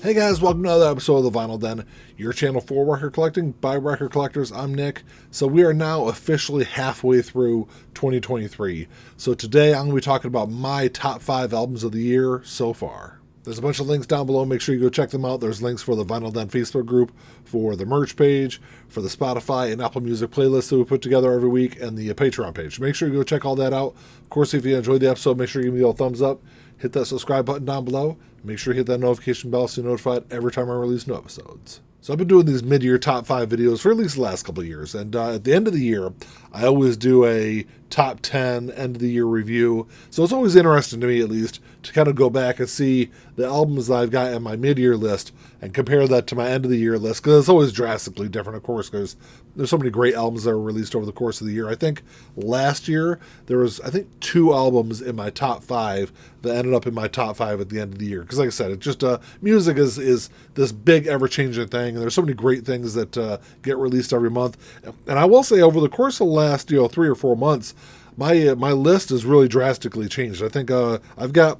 Hey guys, welcome to another episode of the Vinyl Den, your channel for record collecting by record collectors. I'm Nick. So we are now officially halfway through 2023. So today I'm going to be talking about my top 5 albums of the year so far. There's a bunch of links down below. Make sure you go check them out. There's links for the Vinyl Den Facebook group, for the merch page, for the Spotify and Apple Music playlist that we put together every week, and the Patreon page. Make sure you go check all that out. Of course, if you enjoyed the episode, make sure you give me a thumbs up. Hit that subscribe button down below. Make sure you hit that notification bell so you're notified every time I release new episodes. So I've been doing these mid-year top 5 videos for at least the last couple of years. And at the end of the year, I always do a top 10 end-of-the-year review. So it's always interesting to me, at least, to kind of go back and see the albums that I've got in my mid-year list and compare that to my end-of-the-year list. Because it's always drastically different, of course, because there's so many great albums that were released over the course of the year. I think last year, there was, 2 albums in my top 5 that ended up in my top 5 at the end of the year. Because like I said, it's just music is this big ever-changing thing, and there's so many great things that get released every month. And I will say, over the course of the last 3 or 4 months, my list has really drastically changed. I think I got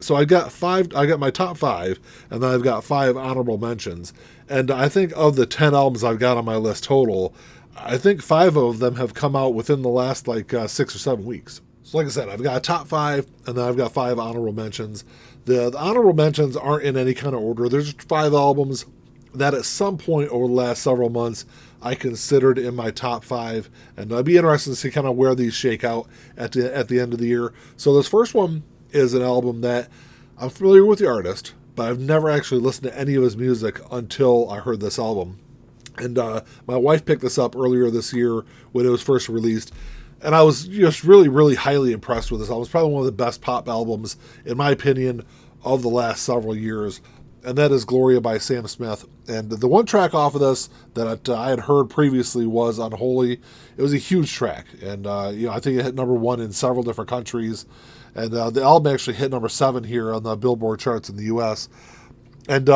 my top 5, and then I've got 5 honorable mentions. And I think of the 10 albums I've got on my list total, I think 5 of them have come out within the last 6 or 7 weeks. So like I said, I've got a top 5, and then I've got 5 honorable mentions. The honorable mentions aren't in any kind of order. There's just 5 albums that at some point over the last several months I considered in my top 5, and I'd be interested to see kind of where these shake out at the end of the year. So this first one is an album that I'm familiar with the artist, but I've never actually listened to any of his music until I heard this album. And my wife picked this up earlier this year when it was first released, and I was just really, really highly impressed with this album. It's probably one of the best pop albums, in my opinion, of the last several years, and that is Gloria by Sam Smith. And the one track off of this that I had heard previously was Unholy. It was a huge track, and I think it hit number 1 in several different countries, and the album actually hit number 7 here on the Billboard charts in the U.S. And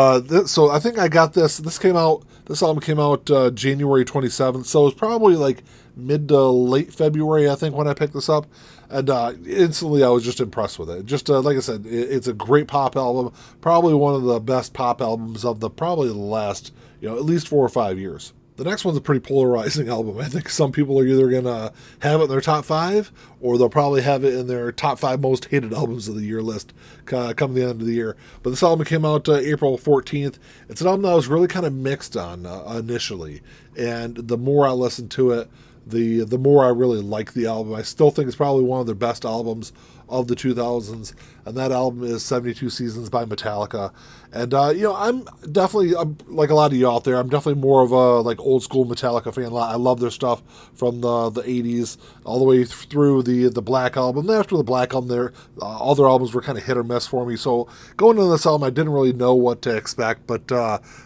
so I think I got this. This album came out January 27th, so it was probably mid to late February, I think, when I picked this up. And instantly I was just impressed with it. Just like I said, it's a great pop album, probably one of the best pop albums of the last, at least 4 or 5 years. The next one's a pretty polarizing album. I think some people are either going to have it in their top 5, or they'll probably have it in their top 5 most hated albums of the year list come the end of the year. But this album came out April 14th. It's an album that I was really kind of mixed on initially. And the more I listened to it, the more I really like the album. I still think it's probably one of their best albums of the 2000s, and that album is 72 Seasons by Metallica. And I'm definitely, like a lot of you out there, I'm definitely more of a old school Metallica fan. I love their stuff from the 80s all the way through the Black Album. After the Black Album, all their albums were kind of hit or miss for me. So going into this album, I didn't really know what to expect. But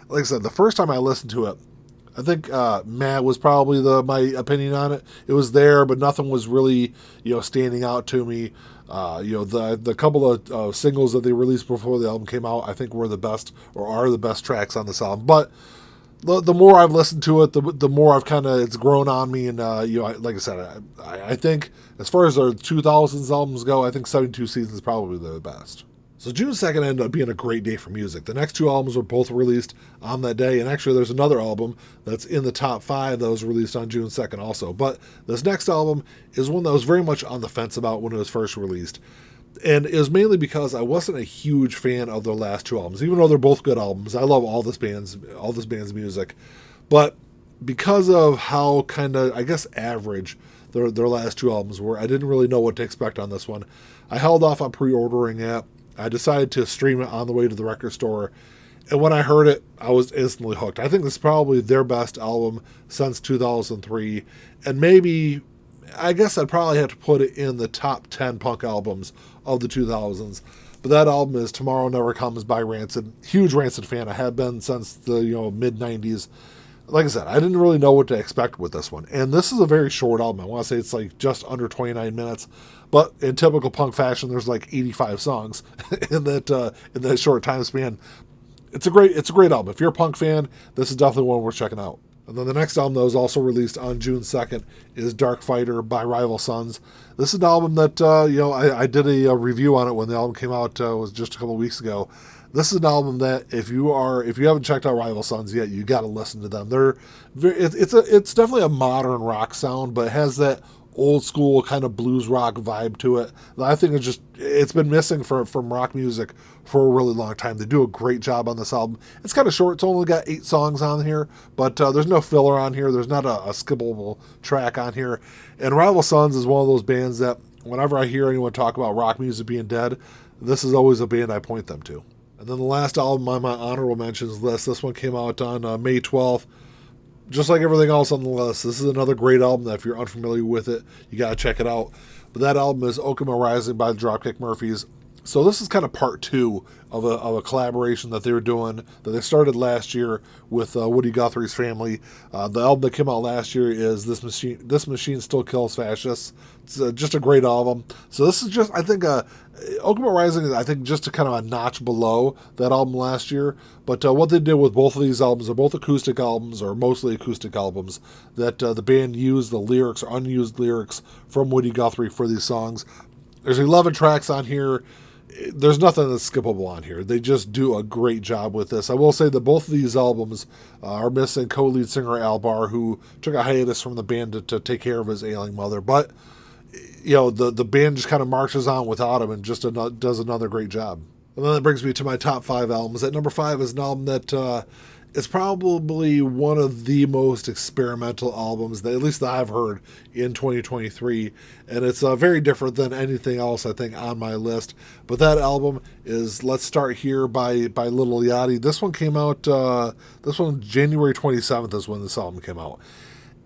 like I said, the first time I listened to it, I think Mad was probably my opinion on it. It was there, but nothing was really, standing out to me. The couple of singles that they released before the album came out, I think were the best, or are the best tracks on this album. But the more I've listened to it, the more it's grown on me. And like I said, I think as far as our 2000s albums go, I think 72 Seasons is probably the best. So June 2nd ended up being a great day for music. The next 2 albums were both released on that day, and actually there's another album that's in the top 5 that was released on June 2nd also. But this next album is one that I was very much on the fence about when it was first released. And it was mainly because I wasn't a huge fan of their last 2 albums, even though they're both good albums. I love all this band's music. But because of how kind of, I guess, average their last 2 albums were, I didn't really know what to expect on this one. I held off on pre-ordering it. I decided to stream it on the way to the record store, and when I heard it, I was instantly hooked. I think this is probably their best album since 2003, and maybe, I guess I'd probably have to put it in the top 10 punk albums of the 2000s, but that album is Tomorrow Never Comes by Rancid. Huge Rancid fan. I have been since the mid-90s. Like I said, I didn't really know what to expect with this one. And this is a very short album. I want to say it's just under 29 minutes. But in typical punk fashion, there's 85 songs in that short time span. It's a great album. If you're a punk fan, this is definitely one worth checking out. And then the next album that was also released on June 2nd is Dark Fighter by Rival Sons. This is an album that, I did a review on it when the album came out, was just a couple weeks ago. This is an album that if you haven't checked out Rival Sons yet, you got to listen to them. It's definitely a modern rock sound, but it has that old school kind of blues rock vibe to it that I think it's been missing from rock music for a really long time. They do a great job on this album. It's kind of short. It's only got 8 songs on here, but there's no filler on here. There's not a skippable track on here. And Rival Sons is one of those bands that whenever I hear anyone talk about rock music being dead, this is always a band I point them to. And then the last album on my honorable mentions list, this one came out on May 12th. Just like everything else on the list, this is another great album that if you're unfamiliar with it, you got to check it out. But that album is Okuma Rising by the Dropkick Murphys. So this is kind of part 2 of a collaboration that they were doing, that they started last year with Woody Guthrie's family. The album that came out last year is This Machine Still Kills Fascists. It's just a great album. So this is just, I think, Okuma Rising is, I think, just a kind of a notch below that album last year. But what they did with both of these albums are both acoustic albums, or mostly acoustic albums, that the band used the lyrics or unused lyrics from Woody Guthrie for these songs. There's 11 tracks on here. There's nothing that's skippable on here. They just do a great job with this. I will say that both of these albums are missing co-lead singer Al Barr, who took a hiatus from the band to take care of his ailing mother. But the band just kind of marches on without him and just does another great job. And then that brings me to my top 5 albums. At number 5 is an album that is probably one of the most experimental albums that at least that I've heard in 2023. And it's very different than anything else, I think, on my list. But that album is Let's Start Here by Lil Yachty. This one came out, January 27th is when this album came out.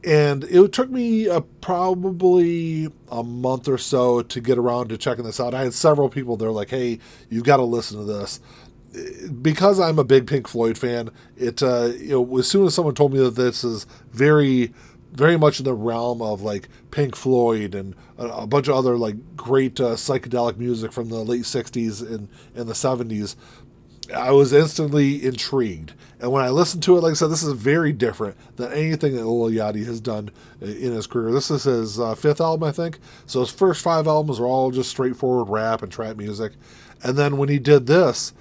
And it took me probably a month or so to get around to checking this out. I had several people there like, hey, you've got to listen to this. Because I'm a big Pink Floyd fan, as soon as someone told me that this is very, very much in the realm of like Pink Floyd and a bunch of other like great psychedelic music from the late 60s and the 70s, I was instantly intrigued. And when I listened to it, like I said, this is very different than anything that Lil Yachty has done in his career. This is his 5th album, I think. So his first 5 albums were all just straightforward rap and trap music. And then when he did this,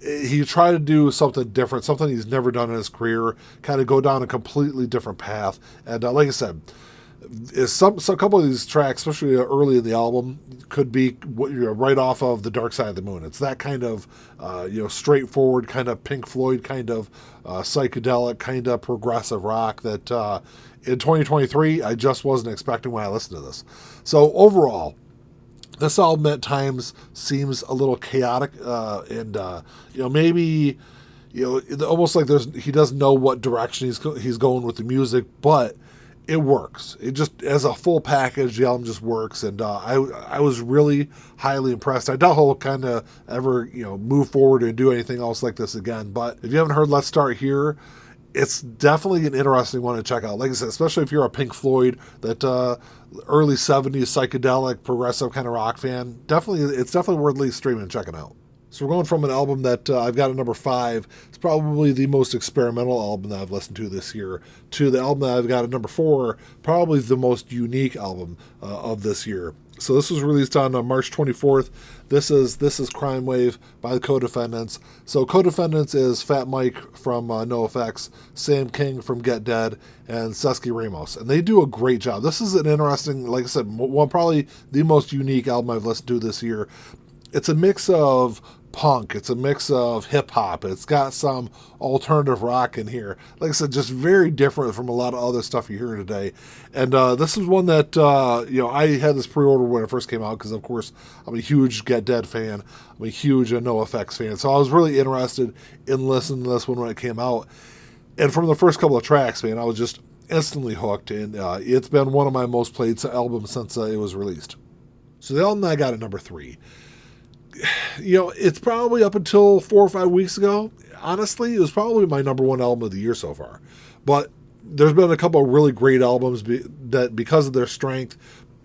he tried to do something different, something he's never done in his career, kind of go down a completely different path. And like I said, some couple of these tracks, especially early in the album, could be right off of The Dark Side of the Moon. It's that kind of straightforward, kind of Pink Floyd, kind of psychedelic, kind of progressive rock that in 2023 I just wasn't expecting when I listened to this. So overall, this album at times seems a little chaotic, and maybe almost like he doesn't know what direction he's going with the music, but it works. It just, as a full package, the album just works, and I was really highly impressed. I doubt he'll kind of ever move forward and do anything else like this again. But if you haven't heard Let's Start Here, it's definitely an interesting one to check out. Like I said, especially if you're a Pink Floyd, that early 70s psychedelic progressive kind of rock fan, it's definitely worth at least streaming and checking out. So we're going from an album that I've got at number 5, it's probably the most experimental album that I've listened to this year, to the album that I've got at number 4, probably the most unique album of this year. So this was released on March 24th. This is Crime Wave by the Co-Defendants. So Co-Defendants is Fat Mike from NoFX, Sam King from Get Dead, and Sesky Ramos. And they do a great job. This is an interesting, like I said, probably the most unique album I've listened to this year. It's a mix of punk, it's a mix of hip-hop, it's got some alternative rock in here. Like I said, just very different from a lot of other stuff you hear today. And this is one that, I had this pre-order when it first came out, because of course I'm a huge Get Dead fan, I'm a huge NoFX fan, so I was really interested in listening to this one when it came out. And from the first couple of tracks, man, I was just instantly hooked, and it's been one of my most played albums since it was released. So the album that I got at number 3, it's probably up until 4 or 5 weeks ago, honestly, it was probably my number 1 album of the year so far. But there's been a couple of really great albums that, because of their strength,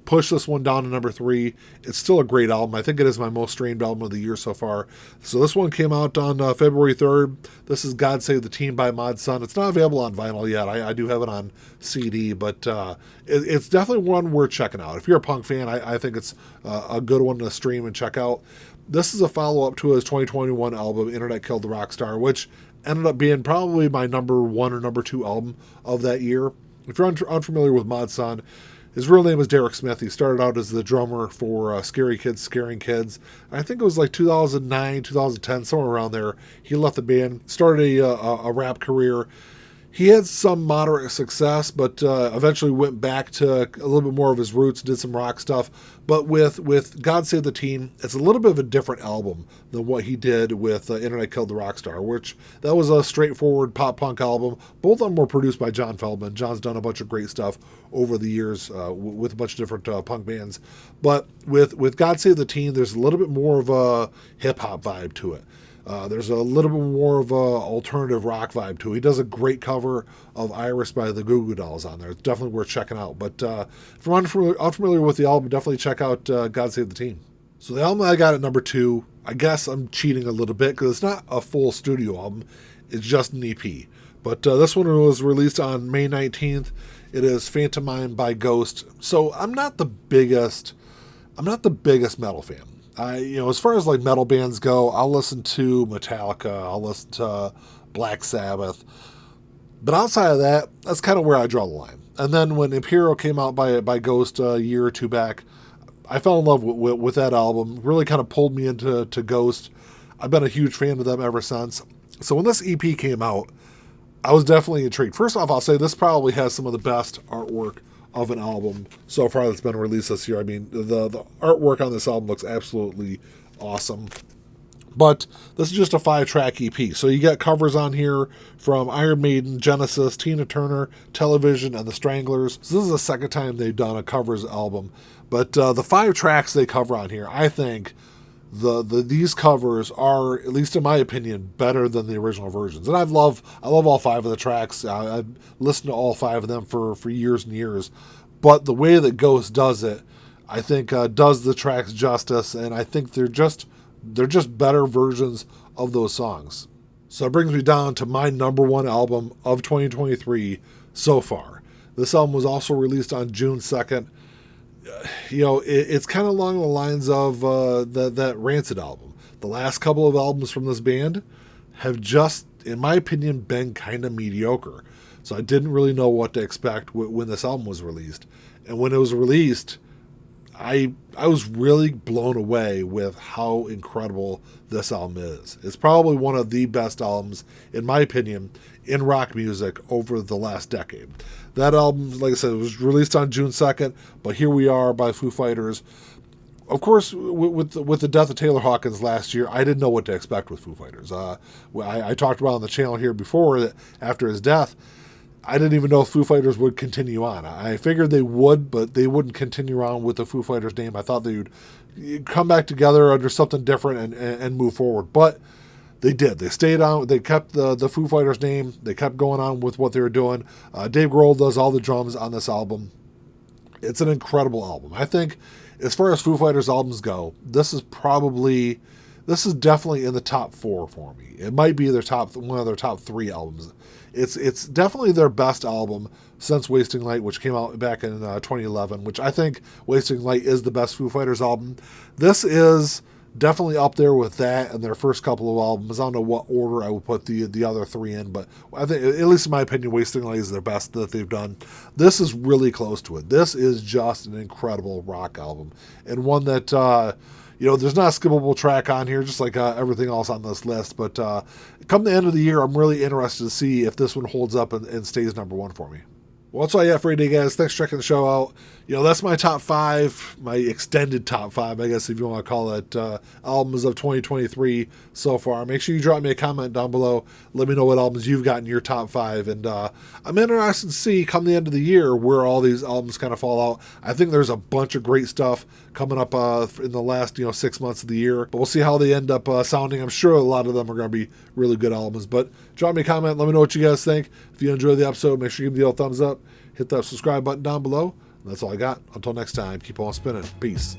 push this one down to number 3. It's still a great album. I think it is my most streamed album of the year so far. So this one came out on February 3rd. This is God Save the Teen by Mod Sun. It's not available on vinyl yet. I do have it on CD, but it's definitely one worth checking out. If you're a punk fan, I think it's a good one to stream and check out. This is a follow-up to his 2021 album, Internet Killed the Rock Star, which ended up being probably my number 1 or number 2 album of that year. If you're unfamiliar with Mod Sun, his real name is Derek Smith. He started out as the drummer for Scary Kids, Scaring Kids. I think it was like 2009, 2010, somewhere around there. He left the band, started a rap career. He had some moderate success, but eventually went back to a little bit more of his roots, did some rock stuff. But with God Save the Teen, it's a little bit of a different album than what he did with Internet Killed the Rock Star, which that was a straightforward pop-punk album. Both of them were produced by John Feldman. John's done a bunch of great stuff over the years with a bunch of different punk bands. But with God Save the Teen, there's a little bit more of a hip-hop vibe to it. There's a little bit more of a alternative rock vibe to it. He does a great cover of Iris by the Goo Goo Dolls on there. It's definitely worth checking out. But if you're unfamiliar with the album, definitely check out God Save the Teen. So the album I got at number 2, I guess I'm cheating a little bit because it's not a full studio album. It's just an EP. But this one was released on May 19th. It is Phantomine by Ghost. So I'm not the biggest metal fan. As far as like metal bands go, I'll listen to Metallica, I'll listen to Black Sabbath, but outside of that, that's kind of where I draw the line. And then when Imperial came out by Ghost a year or two back, I fell in love with that album. Really kind of pulled me into Ghost. I've been a huge fan of them ever since. So when this EP came out, I was definitely intrigued. First off, I'll say this probably has some of the best artwork of an album so far that's been released this year. I mean, the artwork on this album looks absolutely awesome. But this is just a 5-track EP. So you get covers on here from Iron Maiden, Genesis, Tina Turner, Television, and the Stranglers. So this is the second time they've done a covers album. But the 5 tracks they cover on here, I think these covers are, at least in my opinion, better than the original versions. And I love all 5 of the tracks. I've listened to all 5 of them for years and years. But the way that Ghost does it, I think does the tracks justice, and I think they're just better versions of those songs. So it brings me down to my number 1 album of 2023 so far. This album was also released on June 2nd. It's kind of along the lines of that Rancid album. The last couple of albums from this band have just, in my opinion, been kind of mediocre. So I didn't really know what to expect when this album was released. And when it was released, I was really blown away with how incredible this album is. It's probably one of the best albums, in my opinion, in rock music over the last decade. That album, like I said, was released on June 2nd, but Here We Are by Foo Fighters. Of course, with the death of Taylor Hawkins last year, I didn't know what to expect with Foo Fighters. I talked about on the channel here before that after his death, I didn't even know if Foo Fighters would continue on. I figured they would, but they wouldn't continue on with the Foo Fighters name. I thought they would come back together under something different and move forward. But they did. They stayed on. They kept the Foo Fighters name. They kept going on with what they were doing. Dave Grohl does all the drums on this album. It's an incredible album. I think as far as Foo Fighters albums go, this is definitely in the top 4 for me. It might be one of their top 3 albums. It's definitely their best album since Wasting Light, which came out back in 2011, which I think Wasting Light is the best Foo Fighters album. This is definitely up there with that and their first couple of albums. I don't know what order I would put the other 3 in, but I think, at least in my opinion, Wasting Light is their best that they've done. This is really close to it. This is just an incredible rock album, and one that there's not a skippable track on here, just like everything else on this list. But come the end of the year, I'm really interested to see if this one holds up and stays number 1 for me. Well, that's all I got for you today, guys. Thanks for checking the show out. That's my top 5, my extended top 5, I guess, if you want to call it, albums of 2023 so far. Make sure you drop me a comment down below. Let me know what albums you've got in your top 5. And I'm interested to see, come the end of the year, where all these albums kind of fall out. I think there's a bunch of great stuff coming up in the last 6 months of the year. But we'll see how they end up sounding. I'm sure a lot of them are going to be really good albums. But drop me a comment. Let me know what you guys think. If you enjoyed the episode, make sure you give me the old thumbs up. Hit that subscribe button down below. That's all I got. Until next time, keep on spinning. Peace.